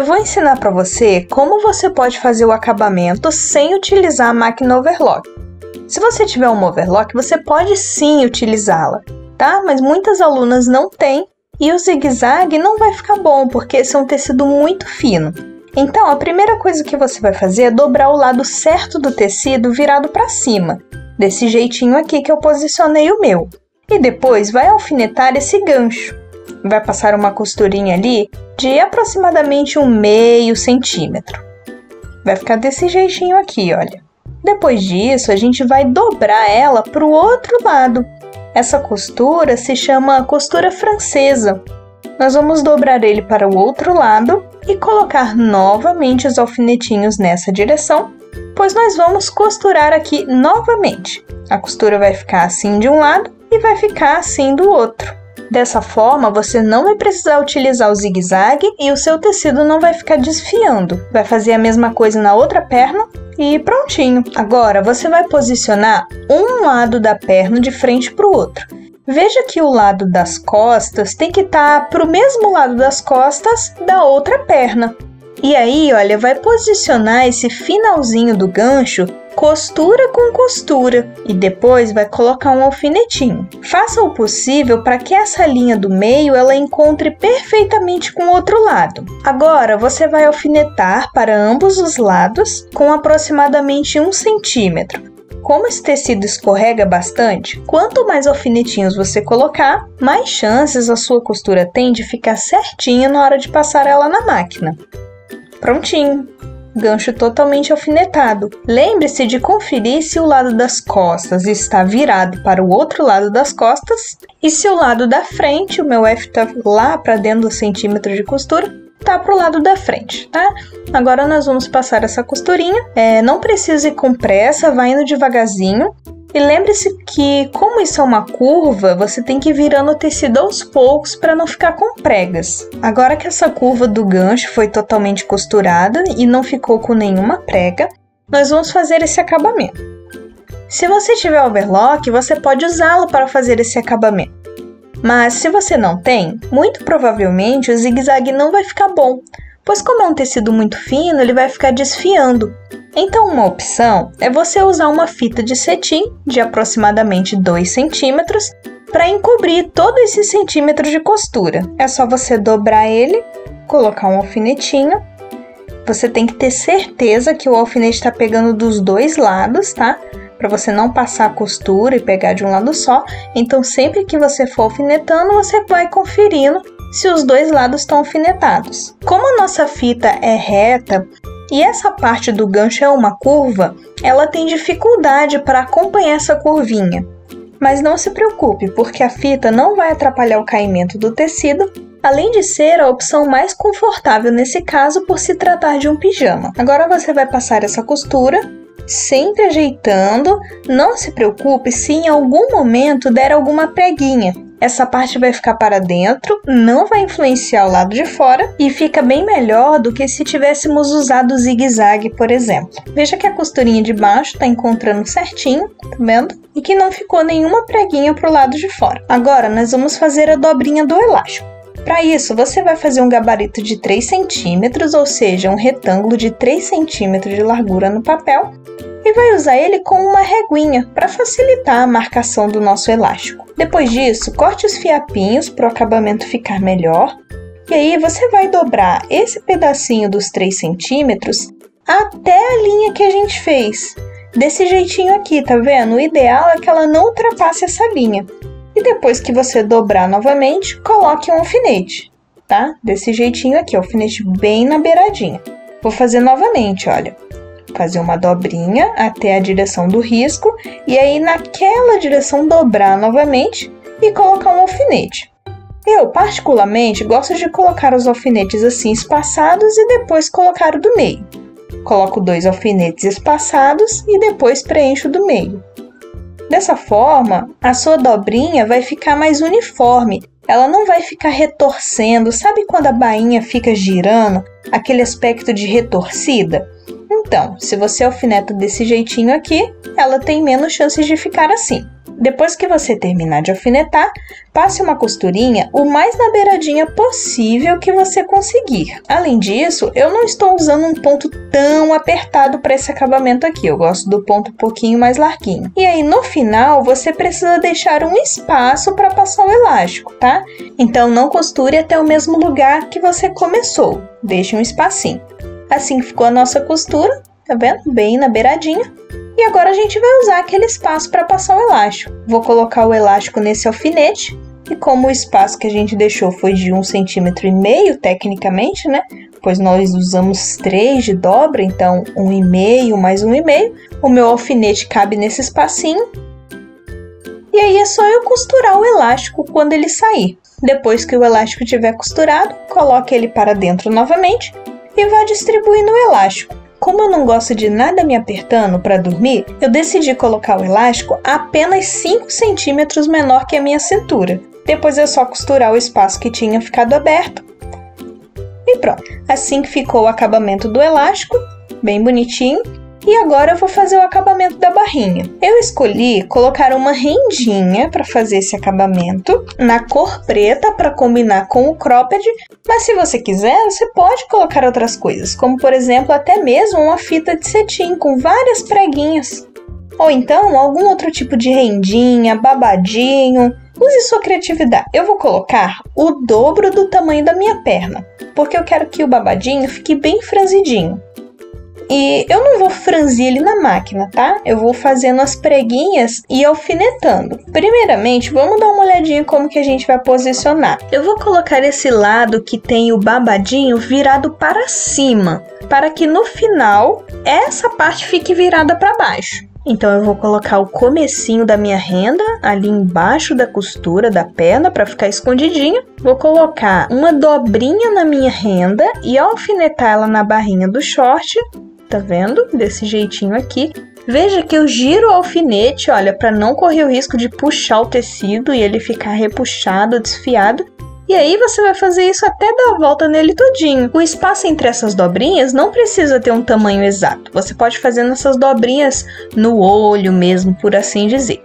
Eu vou ensinar para você como você pode fazer o acabamento sem utilizar a máquina overlock. Se você tiver uma overlock, você pode sim utilizá-la, tá? Mas muitas alunas não têm e o zigue-zague não vai ficar bom, porque esse é um tecido muito fino. Então, a primeira coisa que você vai fazer é dobrar o lado certo do tecido virado para cima, desse jeitinho aqui que eu posicionei o meu. E depois vai alfinetar esse gancho. Vai passar uma costurinha ali de aproximadamente 1/2 centímetro. Vai ficar desse jeitinho aqui, olha. Depois disso, a gente vai dobrar ela para o outro lado. Essa costura se chama costura francesa. Nós vamos dobrar ele para o outro lado e colocar novamente os alfinetinhos nessa direção, pois nós vamos costurar aqui novamente. A costura vai ficar assim de um lado e vai ficar assim do outro. Dessa forma, você não vai precisar utilizar o zigue-zague e o seu tecido não vai ficar desfiando. Vai fazer a mesma coisa na outra perna e prontinho. Agora, você vai posicionar um lado da perna de frente para o outro. Veja que o lado das costas tem que estar para o mesmo lado das costas da outra perna. E aí, olha, vai posicionar esse finalzinho do gancho costura com costura e depois vai colocar um alfinetinho. Faça o possível para que essa linha do meio ela encontre perfeitamente com o outro lado. Agora, você vai alfinetar para ambos os lados com aproximadamente 1 centímetro. Como esse tecido escorrega bastante, quanto mais alfinetinhos você colocar, mais chances a sua costura tem de ficar certinha na hora de passar ela na máquina. Prontinho! Gancho totalmente alfinetado. Lembre-se de conferir se o lado das costas está virado para o outro lado das costas e se o lado da frente, o meu F está lá para dentro do centímetro de costura, tá pro lado da frente, tá? Agora nós vamos passar essa costurinha. Não precisa ir com pressa, vai indo devagarzinho. E lembre-se que, como isso é uma curva, você tem que ir virando o tecido aos poucos para não ficar com pregas. Agora que essa curva do gancho foi totalmente costurada e não ficou com nenhuma prega, nós vamos fazer esse acabamento. Se você tiver overlock, você pode usá-lo para fazer esse acabamento. Mas se você não tem, muito provavelmente o zigue-zague não vai ficar bom, pois como é um tecido muito fino, ele vai ficar desfiando. Então uma opção é você usar uma fita de cetim de aproximadamente 2 centímetros para encobrir todo esse centímetro de costura. É só você dobrar ele, colocar um alfinetinho. Você tem que ter certeza que o alfinete está pegando dos dois lados, tá? Para você não passar a costura e pegar de um lado só. Então, sempre que você for alfinetando, você vai conferindo se os dois lados estão alfinetados. Como a nossa fita é reta e essa parte do gancho é uma curva, ela tem dificuldade para acompanhar essa curvinha. Mas não se preocupe, porque a fita não vai atrapalhar o caimento do tecido, além de ser a opção mais confortável nesse caso por se tratar de um pijama. Agora você vai passar essa costura, sempre ajeitando. Não se preocupe se em algum momento der alguma preguinha. Essa parte vai ficar para dentro, não vai influenciar o lado de fora e fica bem melhor do que se tivéssemos usado o zigue-zague, por exemplo. Veja que a costurinha de baixo está encontrando certinho, tá vendo? E que não ficou nenhuma preguinha para o lado de fora. Agora nós vamos fazer a dobrinha do elástico. Para isso, você vai fazer um gabarito de 3 centímetros, ou seja, um retângulo de 3 centímetros de largura no papel, e vai usar ele com uma reguinha para facilitar a marcação do nosso elástico. Depois disso, corte os fiapinhos para o acabamento ficar melhor, e aí você vai dobrar esse pedacinho dos 3 centímetros até a linha que a gente fez. Desse jeitinho aqui, tá vendo? O ideal é que ela não ultrapasse essa linha. E depois que você dobrar novamente, coloque um alfinete, tá? Desse jeitinho aqui, alfinete bem na beiradinha. Vou fazer novamente, olha. Fazer uma dobrinha até a direção do risco e aí naquela direção dobrar novamente e colocar um alfinete. Eu, particularmente, gosto de colocar os alfinetes assim espaçados e depois colocar o do meio. Coloco 2 alfinetes espaçados e depois preencho do meio. Dessa forma, a sua dobrinha vai ficar mais uniforme, ela não vai ficar retorcendo. Sabe quando a bainha fica girando, aquele aspecto de retorcida? Então, se você alfineta desse jeitinho aqui, ela tem menos chances de ficar assim. Depois que você terminar de alfinetar, passe uma costurinha o mais na beiradinha possível que você conseguir. Além disso, eu não estou usando um ponto tão apertado para esse acabamento aqui, eu gosto do ponto um pouquinho mais larguinho. E aí no final, você precisa deixar um espaço para passar o elástico, tá? Então não costure até o mesmo lugar que você começou, deixe um espacinho. Assim que ficou a nossa costura, tá vendo? Bem na beiradinha. E agora a gente vai usar aquele espaço para passar o elástico. Vou colocar o elástico nesse alfinete. E como o espaço que a gente deixou foi de 1,5 cm tecnicamente, né? Pois nós usamos 3 de dobra, então 1,5 mais 1,5. O meu alfinete cabe nesse espacinho. E aí é só eu costurar o elástico quando ele sair. Depois que o elástico estiver costurado, coloque ele para dentro novamente e vá distribuindo o elástico. Como eu não gosto de nada me apertando para dormir, eu decidi colocar o elástico apenas 5 centímetros menor que a minha cintura. Depois é só costurar o espaço que tinha ficado aberto. E pronto. Assim que ficou o acabamento do elástico, bem bonitinho. E agora eu vou fazer o acabamento da barrinha. Eu escolhi colocar uma rendinha para fazer esse acabamento na cor preta para combinar com o cropped, mas se você quiser, você pode colocar outras coisas, como por exemplo até mesmo uma fita de cetim com várias preguinhas. Ou então algum outro tipo de rendinha, babadinho. Use sua criatividade. Eu vou colocar o dobro do tamanho da minha perna, porque eu quero que o babadinho fique bem franzidinho. E eu não vou franzir ele na máquina, tá? Eu vou fazendo as preguinhas e alfinetando. Primeiramente, vamos dar uma olhadinha como que a gente vai posicionar. Eu vou colocar esse lado que tem o babadinho virado para cima, para que no final essa parte fique virada para baixo. Então eu vou colocar o comecinho da minha renda ali embaixo da costura da perna para ficar escondidinho. Vou colocar uma dobrinha na minha renda e alfinetar ela na barrinha do short. Tá vendo? Desse jeitinho aqui. Veja que eu giro o alfinete, olha, para não correr o risco de puxar o tecido e ele ficar repuxado, desfiado. E aí você vai fazer isso até dar a volta nele todinho. O espaço entre essas dobrinhas não precisa ter um tamanho exato. Você pode fazer essas dobrinhas no olho mesmo, por assim dizer.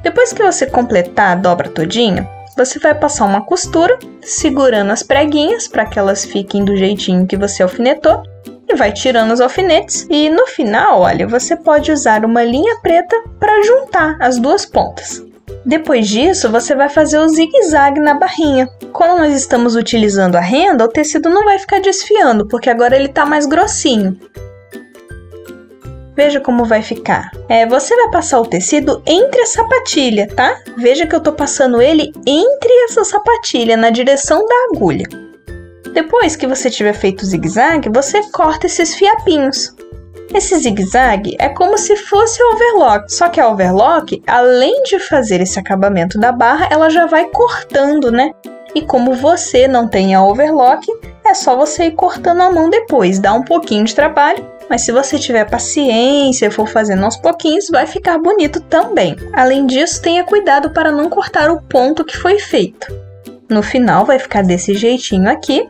Depois que você completar a dobra todinha, você vai passar uma costura, segurando as preguinhas para que elas fiquem do jeitinho que você alfinetou. E vai tirando os alfinetes. E no final, olha, você pode usar uma linha preta para juntar as duas pontas. Depois disso, você vai fazer o zigue-zague na barrinha. Quando nós estamos utilizando a renda, o tecido não vai ficar desfiando, porque agora ele está mais grossinho. Veja como vai ficar. Você vai passar o tecido entre a sapatilha, tá? Veja que eu estou passando ele entre essa sapatilha, na direção da agulha. Depois que você tiver feito o zigue-zague, você corta esses fiapinhos. Esse zigue-zague é como se fosse o overlock, só que a overlock, além de fazer esse acabamento da barra, ela já vai cortando, né? E como você não tem a overlock, é só você ir cortando a mão depois, dá um pouquinho de trabalho, mas se você tiver paciência e for fazendo aos pouquinhos, vai ficar bonito também. Além disso, tenha cuidado para não cortar o ponto que foi feito. No final vai ficar desse jeitinho aqui.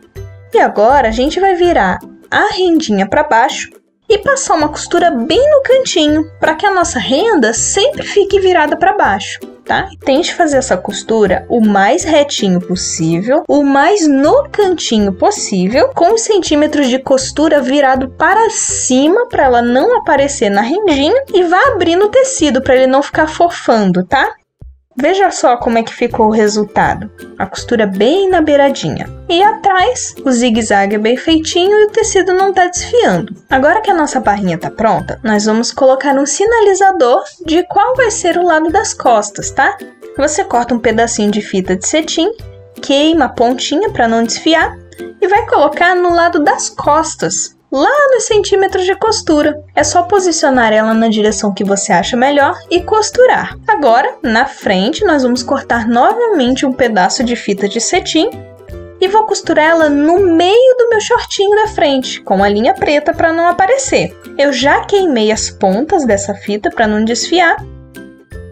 E agora a gente vai virar a rendinha para baixo e passar uma costura bem no cantinho, para que a nossa renda sempre fique virada para baixo, tá? Tente fazer essa costura o mais retinho possível, o mais no cantinho possível, com os centímetros de costura virado para cima, para ela não aparecer na rendinha, e vá abrindo o tecido para ele não ficar fofando, tá? Veja só como é que ficou o resultado. A costura bem na beiradinha. E atrás, o zigue-zague bem feitinho e o tecido não está desfiando. Agora que a nossa barrinha está pronta, nós vamos colocar um sinalizador de qual vai ser o lado das costas, tá? Você corta um pedacinho de fita de cetim, queima a pontinha para não desfiar e vai colocar no lado das costas, lá nos centímetros de costura. É só posicionar ela na direção que você acha melhor e costurar. Agora, na frente, nós vamos cortar novamente um pedaço de fita de cetim e vou costurar ela no meio do meu shortinho da frente, com a linha preta para não aparecer. Eu já queimei as pontas dessa fita para não desfiar.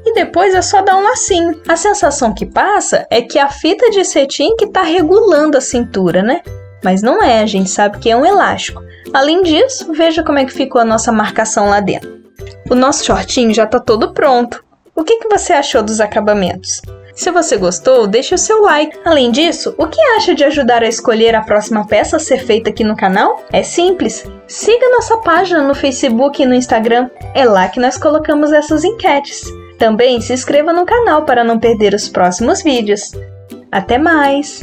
E depois é só dar um lacinho. A sensação que passa é que a fita de cetim que está regulando a cintura, né? Mas não é, a gente sabe que é um elástico. Além disso, veja como é que ficou a nossa marcação lá dentro. O nosso shortinho já está todo pronto. O que você achou dos acabamentos? Se você gostou, deixe o seu like. Além disso, o que acha de ajudar a escolher a próxima peça a ser feita aqui no canal? É simples, siga nossa página no Facebook e no Instagram, é lá que nós colocamos essas enquetes. Também se inscreva no canal para não perder os próximos vídeos. Até mais!